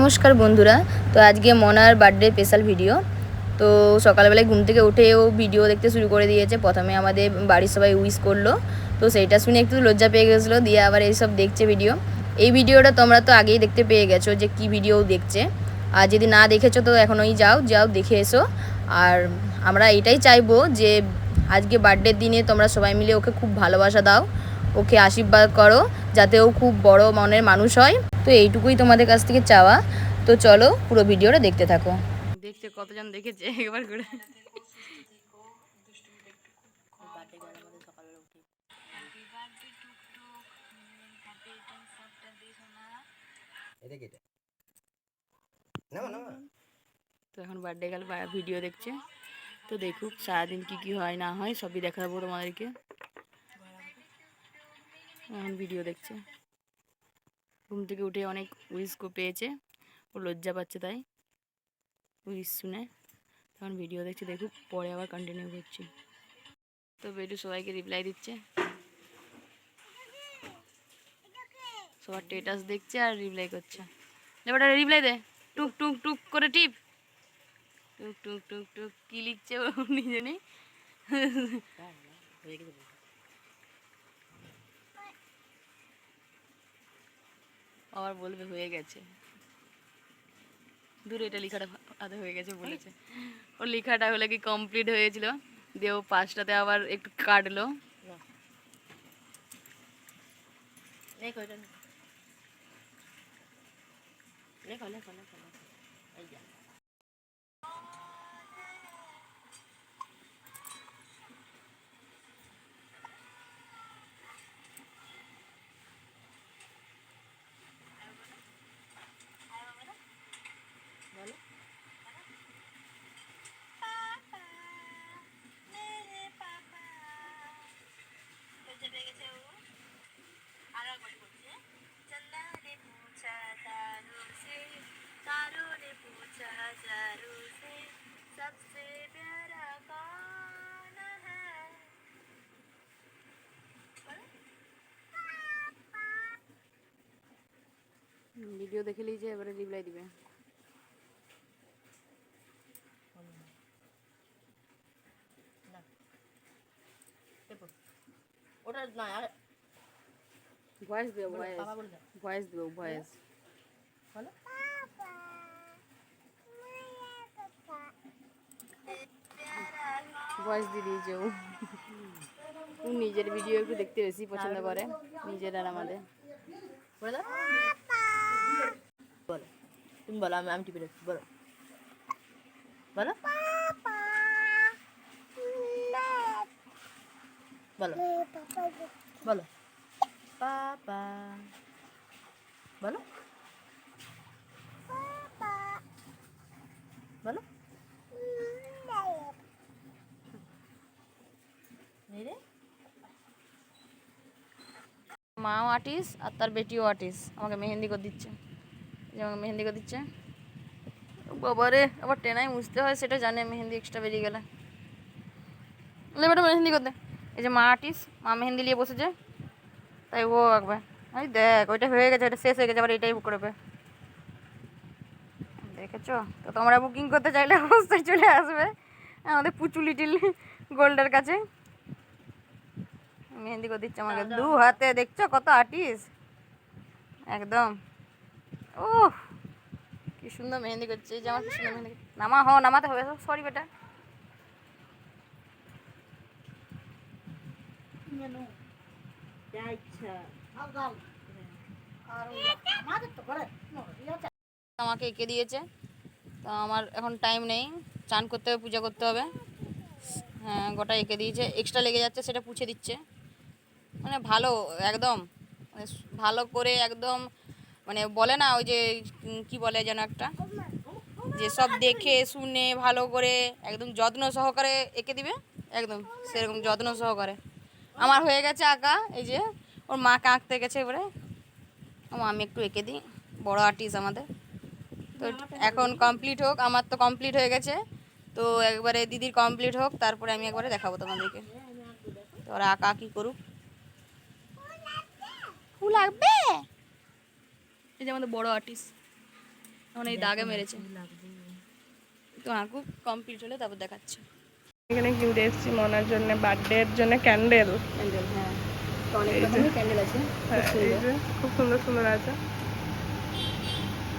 নমস্কার বন্ধুরা। তো আজকে মনার বার্থডে স্পেশাল ভিডিও। তো সকালবেলায় ঘুম থেকে উঠেও ভিডিও দেখতে শুরু করে দিয়েছে। প্রথমে আমাদের বাড়ির সবাই উইশ করলো, তো সেইটা শুনে একটু লজ্জা পেয়ে গেছিলো, দিয়ে আবার এইসব দেখছে ভিডিও। এই ভিডিওটা তোমরা তো আগেই দেখতে পেয়ে গেছো যে কি ভিডিও দেখছে, আর যদি না দেখেছো তো এখনই যাও দেখে এসো। আর আমরা এটাই চাইবো যে আজকে বার্থডের দিনে তোমরা সবাই মিলে ওকে খুব ভালোবাসা দাও, ওকে আশীর্বাদ করো যাতে ও খুব বড় মনের মানুষ হয়। তো এইটুকুই তোমাদের কাছ থেকে চাওয়া। তো চলো পুরো ভিডিওটা দেখতে থাকো। দেখছে কতজন দেখেছে একবার করে। তো এখন বার্থডে গেল ভিডিও দেখছে, তো দেখুক সারাদিন কি কি হয় না হয় সবই দেখাবো তোমাদেরকে। এখন ভিডিও দেখছে, ঘুম থেকে উঠে অনেক উইশ পেয়েছে, ও লজ্জা পাচ্ছে তাই উইশ শুনে। তখন ভিডিও দেখছে, দেখুক পরে আবার কন্টিনিউ করছি। তো বেটু সবাইকে রিপ্লাই দিচ্ছে, সবার স্ট্যাটাস দেখছে আর রিপ্লাই করছে। এবারে রিপ্লাই দে, টুক টুক টুক করে টিপ, টুক টুক টুক টুক কি লিখছে ও নিজে নেই। আবার বলবে হয়ে গেছে, দূরে এটা লেখাটা আধা হয়ে গেছে বলেছে। ওর লেখাটা হলে কি কমপ্লিট হয়েছিল, দিয়ে ও পাঁচটাতে আবার একটু কাটলো। ভিডিও দেখে লিজে এবারে রিপ্লাই দিবে। ওটা না ভয়েস দিও, ভয়েস দিও, ভয়েস বলো। ভয়েস দিয়ে দিয়েছে ও নিজের ভিডিও একটু দেখতে বেশি পছন্দ করে, নিজের আর আমাদের। বলো তুমি বলো, আমি টিপে রাখছি, বলো বলো বলো বলো পাপা বলো বলো মাও আর্টিস্ট আর তার বেটিও আর্টিস্ট, আমাকে মেহেন্দি করে দিচ্ছে, যে আমাকে মেহেন্দি করে দিচ্ছে। বাবারে আবার টেনাই মুছতে হয় সেটা জানে, মেহেন্দি এক্সট্রা বেরিয়ে গেলে বেটা মেহেন্দি করতে। এই যে মা আর্টিস্ট, মা মেহেন্দি নিয়ে বসেছে, তাই ও আঁকবে। এই দেখ ওইটা হয়ে গেছে, ওইটা শেষ হয়ে গেছে, আবার এটাই করবে, দেখেছো? তো তোমরা বুকিং করতে চাইলে অবশ্যই চলে আসবে আমাদের পুচু লিটিল গোল্ডের কাছে। মেহেন্দি করে দিচ্ছে আমাকে দু হাতে, দেখছো কত আর্টিস্ট একদম। ও কি সুন্দর মেহেন্দি করছে, এই যে আমার কি সুন্দর মেহেন্দি। নামাতে হবে, সরি বেটা। আমাকে এঁকে দিয়েছে, তো আমার এখন টাইম নেই, চান করতে হবে, পূজা করতে হবে। হ্যাঁ গোটা এঁকে দিয়েছে, এক্সট্রা লেগে যাচ্ছে সেটা পুছে দিচ্ছে, মানে ভালো একদম, মানে ভালো করে একদম, মানে বলে না ওই যে কি বলে যেন একটা, যে সব দেখে শুনে ভালো করে একদম যত্ন সহকারে এঁকে দিবে, একদম সেরকম যত্ন সহকারে। আমার হয়ে গেছে আঁকা, এই যে ওর মাকে আঁকতে গেছে এবারে, আমি একটু এঁকে দিই, বড় আর্টিস্ট আমাদের। তো এখন কমপ্লিট হোক, আমার তো কমপ্লিট হয়ে গেছে, তো একবারে দিদির কমপ্লিট হোক, তারপরে আমি একবারে দেখাবো তোমাদেরকে। তো ওরা আঁকা কি করুক। ফুল লাগবে, এই যে আমাদের বড় আর্টিস্ট, এখন এই দাগে মেরেছে তো আঁকু কমপ্লিট হলে তারপর দেখাচ্ছে। এখানে কিনতে এসেছি মনার জন্য বার্থডের জন্য ক্যান্ডেল। ক্যান্ডেল, হ্যাঁ অনেক রকমের ক্যান্ডেল আছে, খুব সুন্দর সুন্দর আছে।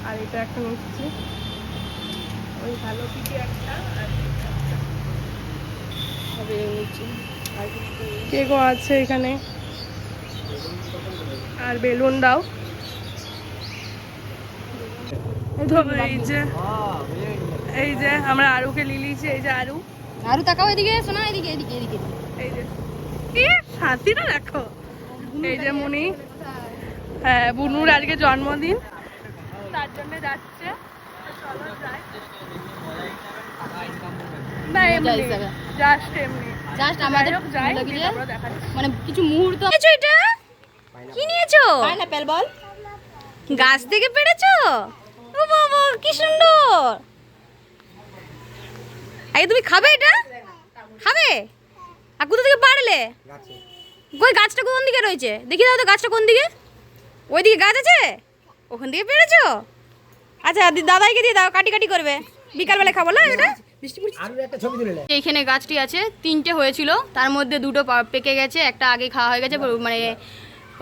আর এটা একটা নিচ্ছি, ওই ভালো পিঠে একটা, আর কেকও আছে এখানে। আর বেলুন দাও। এই যে আমরা আরুকে লিলিয়েছি, এই যে আরু। আরু তাকাও এদিকে, শোনা এদিকে এদিকে এদিকে। এই যে কি হাসিটা দেখো। এই যে মুনি, হ্যাঁ বুনুর আজকে জন্মদিন, তার জন্য যাচ্ছে। চলো যাই। না এমনি জাস্ট এমনি জাস্ট আমাদের যাই, মানে কিছু মুহূর্ত। এটা কি নিয়েছো? পাইনাপেল বল, গাছ থেকে পেড়েছো? ও বাবা কি সুন্দর। এই তুমি খাবে এটা? খাবে? আর কোথা থেকে পারলে? কই গাছটা কোন দিকে রয়েছে? দেখি দাও তো গাছটা কোন দিকে। ওইদিকে গাছ আছে, ওখান থেকে পেড়েছো? আচ্ছা দাদাইকে দিয়ে দাও, কাটি কাটি করবে, বিকালবেলা খাবো না এটা। এইখানে গাছটি আছে, 3টে হয়েছিল, তার মধ্যে 2টো পেকে গেছে, একটা আগে খাওয়া হয়ে গেছে, মানে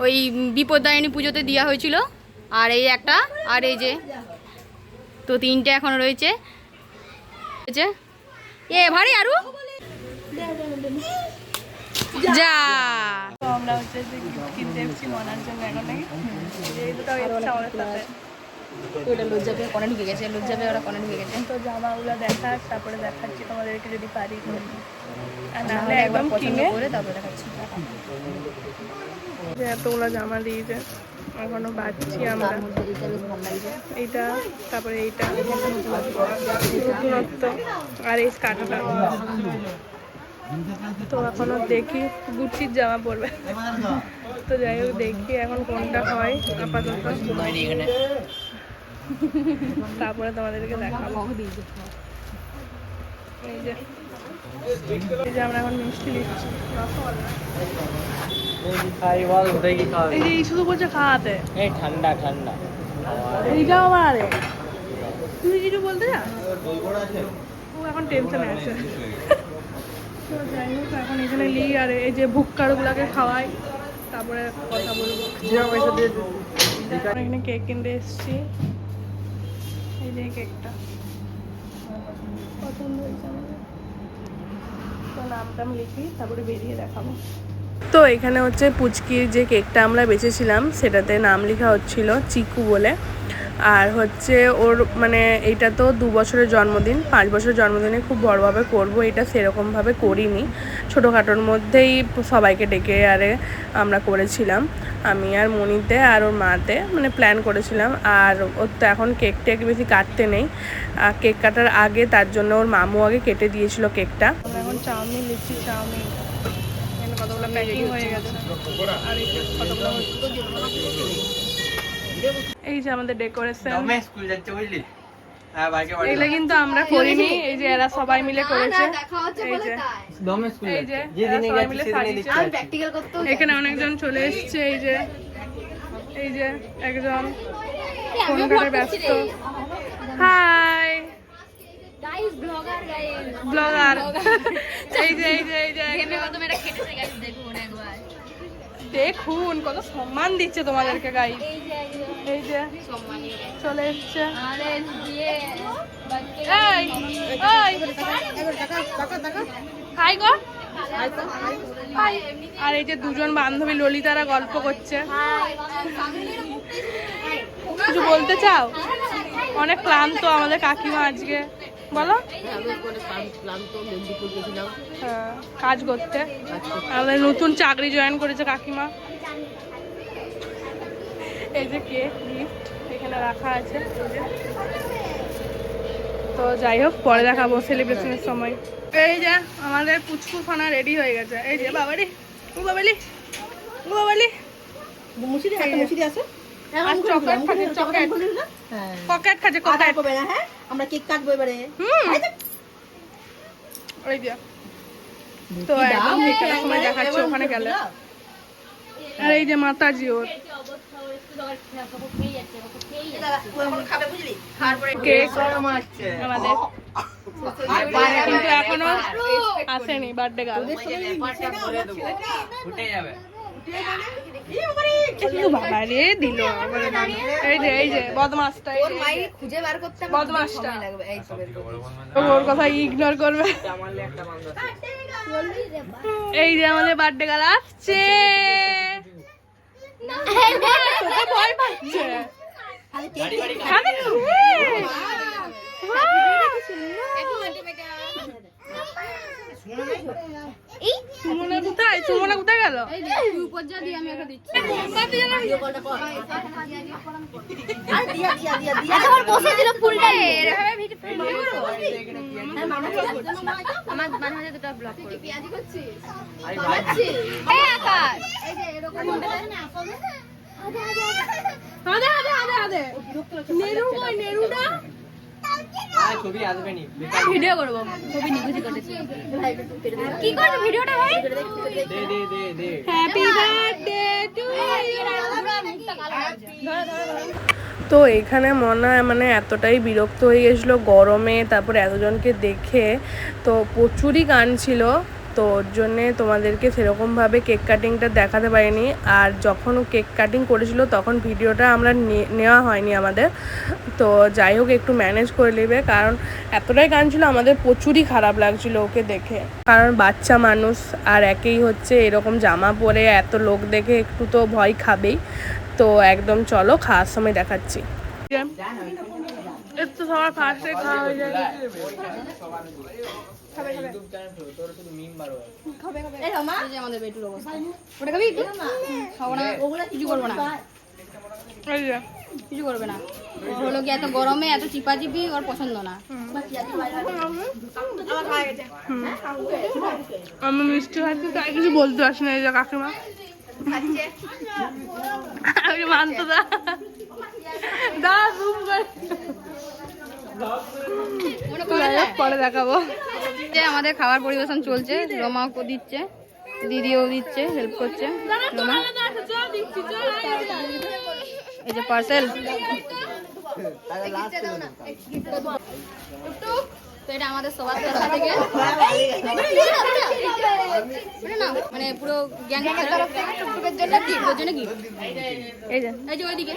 ওই বিপদদায়িনী পুজোতে দেওয়া হয়েছিল। আর এই একটা, আর এই যে তো 3টে এখন রয়েছে। এ ভারী আরু যা। তো আমরা হচ্ছে যে গিফট কিনতে এসেছি মনার জন্য এখন নাকি। এইটাও এসছে আমাদের সাথে। ওটা লজ্জা পেয়ে কনে ঢুকে গেছে, লজ্জা পেয়ে ওরা কনে ঢুকে গেছে। তো জামাগুলো দেখা, তারপরে দেখাচ্ছি তোমাদেরকে যদি পারি। আর নাহলে একদম কিনে করে তারপরে দেখাচ্ছি। যে এতগুলো জামা দিয়েছে, এখনো বাঁচছি আমরা। এইটা, তারপরে এইটা নতুনত্ব, আর এই স্কার্টটা। তো এখনো দেখি গুচির জামা পরবে। তো যাই হোক দেখি এখন কোনটা হয় আপাতত, তারপরে তোমাদেরকে দেখাবো। এই যে এই যে আমরা এখন মিষ্টি নিচ্ছি, এই যে শুধু বলছে খাওয়াতে। ঠান্ডা ঠান্ডা এইটাও আমার আরে তুই কিছু বলতে যা, ও এখন টেনশনে আছে। তো যাই হোক এখন এখানে নিই, আর এই যে ভুক্কারগুলোকে খাওয়াই, তারপরে কথা বলবো। এখানে কেক কিনতে এসেছি, এই যে কেকটা পছন্দ হয়েছে আমাদের। তো নামটা আমি লিখি, তারপরে বেরিয়ে দেখাবো। তো এখানে হচ্ছে পুচকির যে কেকটা আমরা বেচেছিলাম সেটাতে নাম লেখা হচ্ছিল চিকু বলে। আর হচ্ছে ওর মানে এইটা তো 2 বছরের জন্মদিন, 5 বছরের জন্মদিনে খুব বড়োভাবে করব, এটা সেরকমভাবে করিনি, ছোটোখাটোর মধ্যেই সবাইকে ডেকে আরে আমরা করেছিলাম, আমি আর মনিতে আর ওর মাতে মানে প্ল্যান করেছিলাম। আর ওর তো এখন কেক টেক বেশি কাটতে নেই, কেক কাটার আগে তার জন্য ওর মামু আগে কেটে দিয়েছিল কেকটা। এখন চাউমিন লিখছি, চাউমিন কতগুলো প্যাকিং হয়ে গেছে। আর এই যে কতগুলো এই যে আমাদের ডেকোরেশন, এগুলো কিন্তু আমরা করিনি, এই যে এরা সবাই মিলে করেছে। এই যে সবাই মিলে সাজিয়েছে। এখানে অনেকজন চলে এসছে, এই যে একজন ফোন ঘাটে ব্যস্ত। Hi blogger. এই যে দেখুন কত সম্মান দিচ্ছে তোমাদেরকে গাইস। এই যে চলে এসছে, হাই গো। আর এই যে 2জন বান্ধবী ললিতারা গল্প করছে। কিছু বলতে চাও? অনেক ক্লান্ত আমাদের কাকিমা আজকে, বলো। হ্যাঁ কাজ করতে, আমাদের নতুন চাকরি জয়েন করেছে কাকিমা। এই যে কেক গিফট এখানে রাখা আছে। তো যাই হোক পরে দেখাবো সেলিব্রেশনের সময়। এই যে আমাদের পুচকু খানা রেডি হয়ে গেছে। এই যে বাবারি, ও বাবালি, ও বাবালি, চকলেট খাচ্ছে, চকলেট খাচ্ছে, আমরা কেক কাটবো এবারে। ওই যে তো একদম সময় দেখাচ্ছে ওখানে গেলে। আর এই যে মাতাজি ওর খাবে বুঝলি? কেক আমাদের কিন্তু এখনো আসেনি বার্থডে গার্ল। বাবা রে দিল এই যে বদমাসটা, খুঁজে বার করতে বদমাসটা ওর কথা ইগনোর করবে। এই যে আমাদের বার্থডে গার্ল আসছে, তোকে ভয় পাচ্ছে। সুমনা কোথায়? সুমনা কোথায় গেল? বসে দিল ফুলটা ভিডিও করবো, ছবি নিখুঁজি করেছি। কি করবো ভিডিওটা ভাই? হ্যাপি বার্থডে টু তো এখানে মনে হয় মানে এতটাই বিরক্ত হয়ে গেছিলো গরমে, তারপরে এতজনকে দেখে, তো প্রচুরই গান ছিল, তো ওর জন্যে তোমাদেরকে সেরকমভাবে কেক কাটিংটা দেখাতে পারিনি। আর যখন ও কেক কাটিং করেছিল তখন ভিডিওটা আমরা নেওয়া হয়নি আমাদের, তো যাই হোক একটু ম্যানেজ করে নেবে, কারণ এতটাই গান ছিল আমাদের প্রচুরই খারাপ লাগছিল ওকে দেখে, কারণ বাচ্চা মানুষ আর একেই হচ্ছে এরকম জামা পরে এত লোক দেখে একটু তো ভয় খাবেই। তো একদম চলো খাওয়ার সময় দেখাচ্ছি। একটু সবার ফার্স্টে খাওয়া হয়ে যায়। আমাদের বেটুর অবস্থা ওটা খাবি? খাবো না, ওগুলো কিছু করবো না, কিছু করবে না। ওর হলো কি এত গরমে এত চিপাচিপি ওর পছন্দ না। আমি মিষ্টি খাচ্ছি তাই কিছু বলতে আসি না। এই যে কাকিমা মানতো দা পরে দেখাবো। যে আমাদের খাবার পরিবেশন চলছে, রমাও দিচ্ছে, দিদিও দিচ্ছে, হেল্প করছে রমা। এই যে পার্সেল, তো এটা আমাদের সবার তরফ থেকে মানে পুরো গ্যাং জন্য গিফট। এই যে ওইদিকে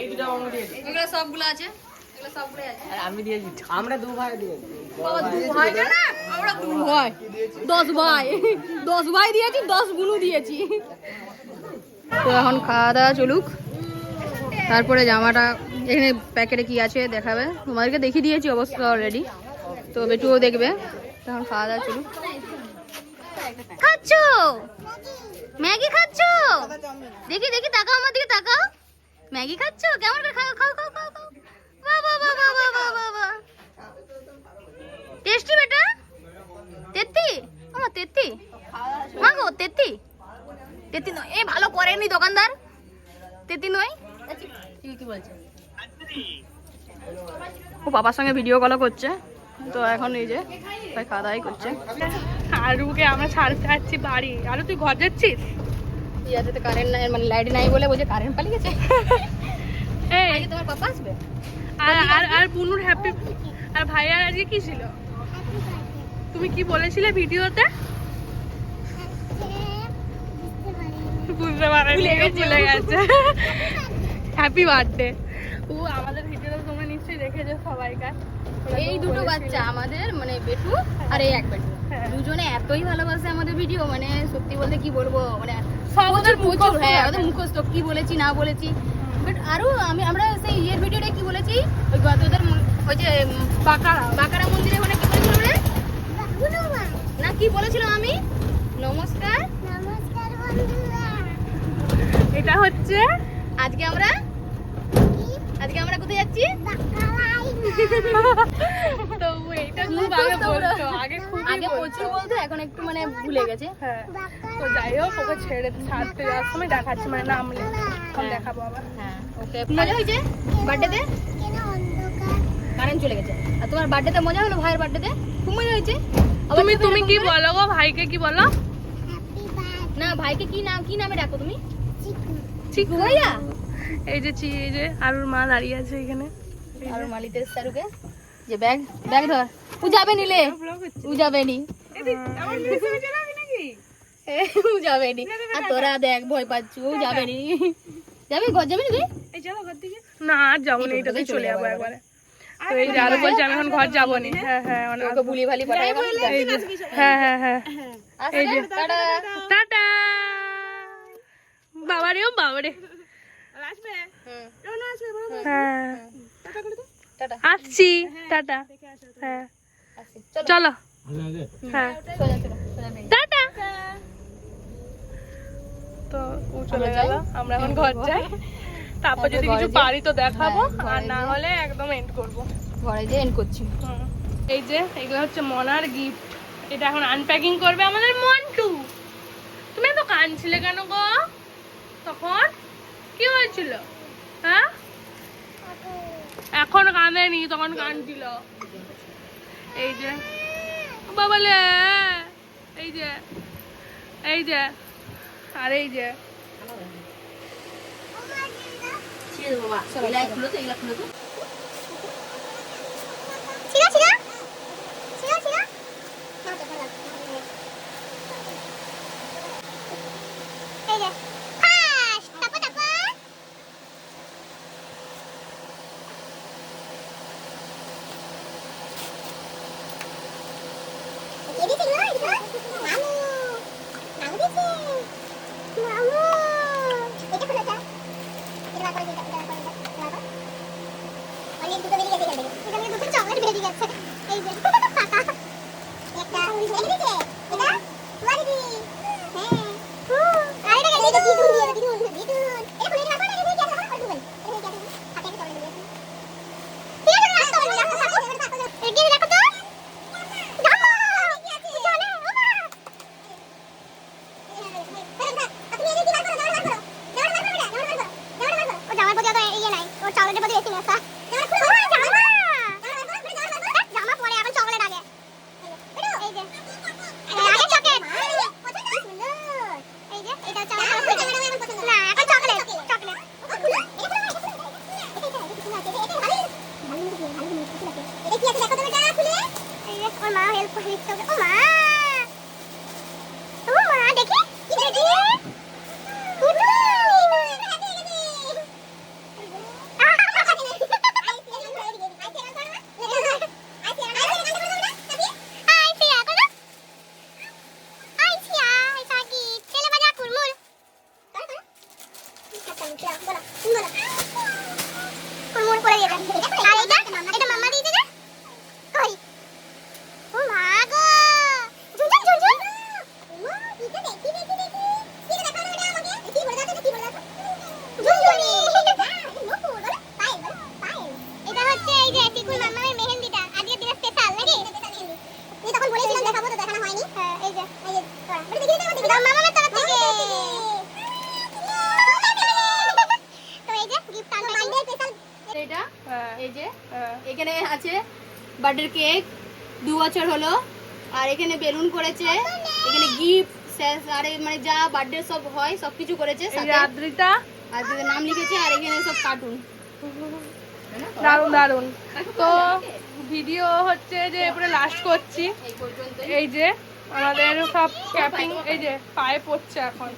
এগুলো সবগুলো আছে, এগুলো সবগুলো আছে। আমি দিয়েছি, আমরা দু ভাই দিয়েছি। বাবা 2 ভাই না, আমরা 2 ভাই, 10 ভাই, 10 ভাই দিয়েছি, 10 গুনু দিয়েছি। তো এখন খাওয়া দাওয়া চলুক, তারপরে জামাটা এখানে প্যাকেটে কি আছে দেখাবে, তোমাদেরকে দেখিয়ে দিয়েছি অবশ্য অলরেডি, তো বেটুও দেখবে। তখন খাওয়া দাওয়া চলুক। খাচ্ছো ম্যাগি? খাচ্ছো? দেখি দেখি, তাকাও আমার দিকে, তাকাও। ম্যাগি খাচ্ছো? কেমন করে খাও? খাও খাও খাও খাও। বাবা বাবা বাবা বাবা, টেস্টি বেটা। তেত্তি আমার তেত্তি, মাগো তেত্তি, তেত্তি নয়, এ ভালো করেনি দোকানদার, তেত্তি নয়। কি বলছে? ও বাবার সঙ্গে ভিডিও কল করছে, তো এখন এই যে তাই খাওয়া দাওয়াই করছে। আরুকে আমরা ছাড়তে যাচ্ছি বাড়ি। আরু তুই ঘর যাচ্ছিস? ইয়াতে কারেন্ট নাই, মানে লাইট নাই বলে বলছে কারেন্ট পালিয়ে গেছে। এই তোমার পাপা আসবে? আর বুনুর হ্যাপি, আর ভাইয়ার আজকে কি ছিল? তুমি কি বলেছিলে ভিডিওতে? বুঝতে পারিনি, ভুলে গেছে। Happy birthday. ও আমাদের ভিডিওটা তোমরা নিশ্চয়ই দেখেছো সবাইকার। এই দুটো বাচ্চা আমাদের, মানে বেটু আর এই এক বেটু, দুজনে এতই ভালোবাসে আমাদের ভিডিও, মানে সত্যি বলতে কি বলবো, মানে সবাদের প্রচুর। হ্যাঁ, ওদের মুখস্থ কি বলেছি না বলেছি। বাট আরো আমরা সেই ইয়ের ভিডিওটা কি বলেছি, ওই তোদের ওই যে বাকারা মন্দিরে ওখানে কি বলেছিল রে না, কি বলেছিলাম আমি? নমস্কার এটা হচ্ছে আজকে আমরা কোথায় যাচ্ছি? তো এইটা খুব আগে বলতো, আগে প্রচুর বলতো, এখন একটু মানে ভুলে গেছে। হ্যাঁ, তো যাই হোক ওকে ছাড়তে যাওয়ার সময় দেখাচ্ছি, মানে নামলে তখন দেখাবো আবার। হ্যাঁ, ওকে। মজা হয়েছে বার্থডেতে? কারেন্ট চলে গেছে। আর তোমার বার্থডেতে মজা হলো? ভাইয়ের বার্থডেতে খুব মজা হয়েছে। তুমি কি বলো গো? ভাইকে কি বলো? না, ভাইকে কি নামে ডাকো তুমি? চিকু ভাইয়া। এই যে এই যে আরুর মা দাঁড়িয়ে আছে এখানে। আর মালিতে সারুকে যে ব্যাগ ব্যাগ ধর ও যাবে নিলে ও যাবে নি ও যাবে নি আর তোরা দেখ ভয় পাচ্ছ ও যাবে নি যাবি ঘর যাবি না তুই না আর যাবো না, এটাতেই চলে যাবো একবারে। তো এই যে আরো বলছে আমি এখন ঘর যাবো নি। হ্যাঁ হ্যাঁ অনেক ওকে বুলি ভালি পাঠাই এই যে হ্যাঁ হ্যাঁ হ্যাঁ এই যে টাটা টাটা বাবারে ও বাবারে হ্যাঁ টাটা আসছি টাটা হ্যাঁ চলো হ্যাঁ সোজা চলো সোজা বেরিয়ে টাটা। তো ও চলে গেল, আমরা এখন ঘর যাই। তারপর যদি কিছু পারি তো দেখাবো, আর না হলে একদম এন্ড করবো। ঘরে যে এন্ড করছি এই যে এগুলো হচ্ছে মনার গিফট, এটা এখন আনপ্যাকিং করবে আমাদের মন্টু। তুমি এত কাঁদছিলে কেন গো তখন? কি হয়েছিল? হ্যাঁ এখন কাঁদেনি, তখন কাঁদছিল। এই যে বাবালে এই যে এই যে আর এই যে এখানে আছে বার্থডে কেক 2 বছর হলো, আর এখানে বেলুন করেছে, এখানে গিফট আর মানে যা বার্থডে সব হয় সব কিছু করেছে, সাথে আদ্রিতা আদ্রিতার নাম লিখেছে, আর এখানে সব কার্টুন। দারুন দারুন। তো ভিডিও হচ্ছে যে এবারে লাস্ট করছি। এই পর্যন্ত এই যে আমাদের সব ক্যাপিং এই যে পায়ে পড়ছে এখন।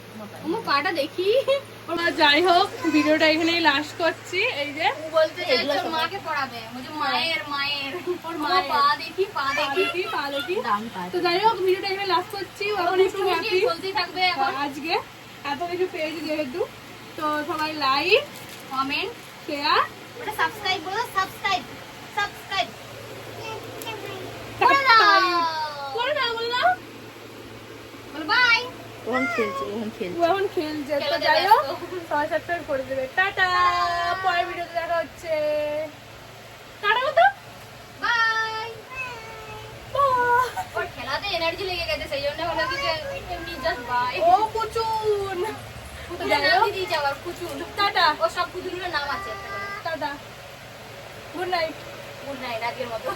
আমার পাটা দেখি। যাই হোক ভিডিওটা এখানেই লাস্ট করছি। এই যে বলতে চাইছে ওর মাকে পড়াবে, বলছে মায়ের ওর মা পা দেখি পা দেখি। তো যাই হোক ভিডিওটা এখানে লাস্ট করছি। এখন একটু হ্যাপি চলতেই থাকবে এখন। আজকে এত কিছু পেয়েছি যেহেতু, তো সবাই লাইক কমেন্ট শেয়ার ওটা সাবস্ক্রাইব করো, সাবস্ক্রাইব করে দাও করে দাও, বলে দাও। বলো বাই। এখন খেলছে। তো যাই হোক সবাই সাবস্ক্রাইব করে দেবে। টাটা, পরের ভিডিওতে দেখা হচ্ছে। টাটা মতো বাই। ওর খেলাতে এনার্জি লেগে গেছে, সেই জন্য হলো কি যে এমনি জাস্ট বাই। ও কুচুন পুতুলের নাম দিয়ে দিয়েছে আবার কুচুন। টাটা ও সব পুতুলের নাম আছে একটা করে। Tata, good night. Good night আজকের মতো।